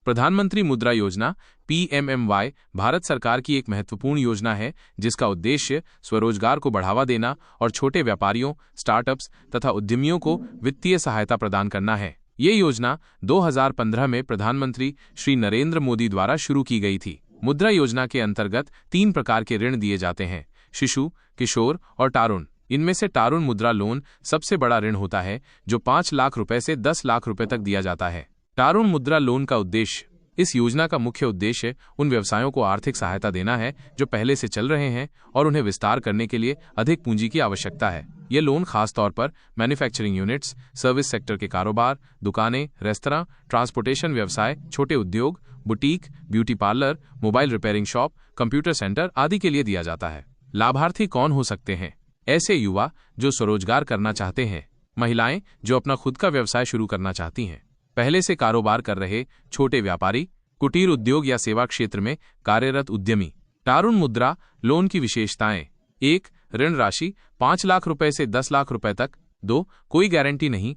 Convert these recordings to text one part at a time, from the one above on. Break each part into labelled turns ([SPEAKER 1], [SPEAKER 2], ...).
[SPEAKER 1] प्रधानमंत्री मुद्रा योजना PMMY भारत सरकार की एक महत्वपूर्ण योजना है जिसका उद्देश्य स्वरोजगार को बढ़ावा देना और छोटे व्यापारियों, स्टार्टअप्स तथा उद्यमियों को वित्तीय सहायता प्रदान करना है। ये योजना 2015 में प्रधानमंत्री श्री नरेंद्र मोदी द्वारा शुरू की गई थी। मुद्रा योजना के अंतर्गत 3 प्रकार के ऋण दिए जाते हैं: शिशु, किशोर और टारुण। इनमें से टारुण मुद्रा लोन सबसे बड़ा ऋण होता है जो 5 लाख रुपए से 10 लाख रुपए तक दिया जाता है। टारुण मुद्रा लोन का उद्देश्य: इस योजना का मुख्य उद्देश्य उन व्यवसायों को आर्थिक सहायता देना है जो पहले से चल रहे हैं और उन्हें विस्तार करने के लिए अधिक पूंजी की आवश्यकता है। ये लोन खासतौर पर मैन्युफैक्चरिंग यूनिट्स, सर्विस सेक्टर के कारोबार, दुकानें, रेस्तरां, ट्रांसपोर्टेशन व्यवसाय, छोटे उद्योग, boutique, beauty parlour, mobile repairing shop, computer centre आदि के लिए दिया जाता है। लाभार्थी कौन हो सकते हैं? ऐसे युवा जो स्वरोजगार करना चाहते हैं, महिलाएं जो अपना खुद का व्यवसाय शुरू करना चाहती हैं, पहले से कारोबार कर रहे छोटे व्यापारी, कुटीर उद्योग या सेवा क्षेत्र में कार्यरत उद्यमी। टारुण मुद्रा लोन की विशेषताएं: 1. ऋण राशि 5 लाख रुपए से 10 लाख रुपए तक। 2. कोई गारंटी नहीं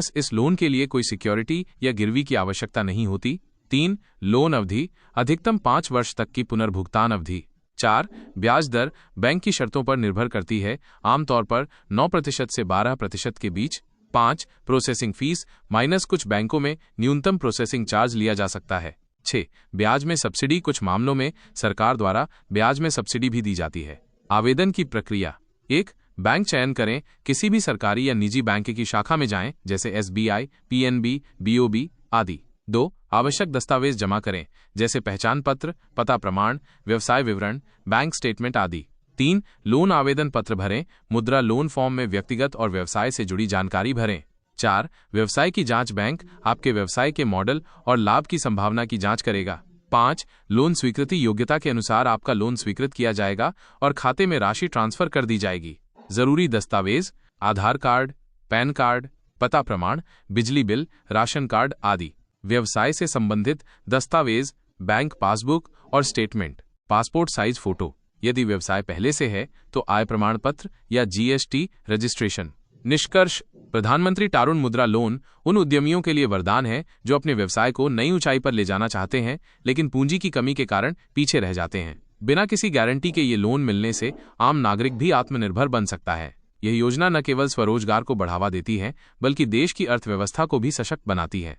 [SPEAKER 1] - इस लोन के लिए कोई सिक्योरिटी या गिरवी की आवश्यकता नहीं होती। 3. लोन अवधि अधिकतम 5 वर्ष तक की पुनर्भुगतान अवधि। 4. ब्याज दर बैंक की शर्तों पर निर्भर करती है, आमतौर पर 9% से 12% के बीच। 5. प्रोसेसिंग फीस - कुछ बैंकों में न्यूनतम प्रोसेसिंग चार्ज लिया जा सकता है। 6. ब्याज में सब्सिडी - कुछ मामलों में सरकार द्वारा ब्याज में सब्सिडी भी दी जाती है। आवेदन की प्रक्रिया: 1. बैंक चयन करें, किसी भी सरकारी या निजी बैंक की शाखा में जाएं, जैसे SBI, PNB, BOB आदि। 2. आवश्यक दस्तावेज जमा करें, जैसे पहचान पत्र, पता प्रमाण, व्यवसाय विवरण, बैंक स्टेटमेंट आदि। 3. लोन आवेदन पत्र भरें, मुद्रा लोन फॉर्म में व्यक्तिगत और व्यवसाय से जुड़ी जानकारी भरें। 4. व्यवसाय की जांच: बैंक आपके व्यवसाय के मॉडल और लाभ की संभावना की जांच करेगा। 5. लोन स्वीकृति: योग्यता के अनुसार आपका लोन स्वीकृत किया जाएगा और खाते में राशि ट्रांसफर कर दी जाएगी। जरूरी दस्तावेज: आधार कार्ड, पैन कार्ड, पता प्रमाण, बिजली बिल, राशन कार्ड आदि। व्यवसाय से संबंधित दस्तावेज: बैंक पासबुक और स्टेटमेंट, पासपोर्ट साइज फोटो। यदि व्यवसाय पहले से है तो आय प्रमाण पत्र या GST रजिस्ट्रेशन। निष्कर्ष: प्रधानमंत्री टारुण मुद्रा लोन उन उद्यमियों के लिए वरदान है जो अपने व्यवसाय को नई ऊंचाई पर ले जाना चाहते हैं लेकिन पूंजी की कमी के कारण पीछे रह जाते हैं। बिना किसी गारंटी के ये लोन मिलने से आम नागरिक भी आत्मनिर्भर बन सकता है। यह योजना न केवल स्वरोजगार को बढ़ावा देती है बल्कि देश की अर्थव्यवस्था को भी सशक्त बनाती है।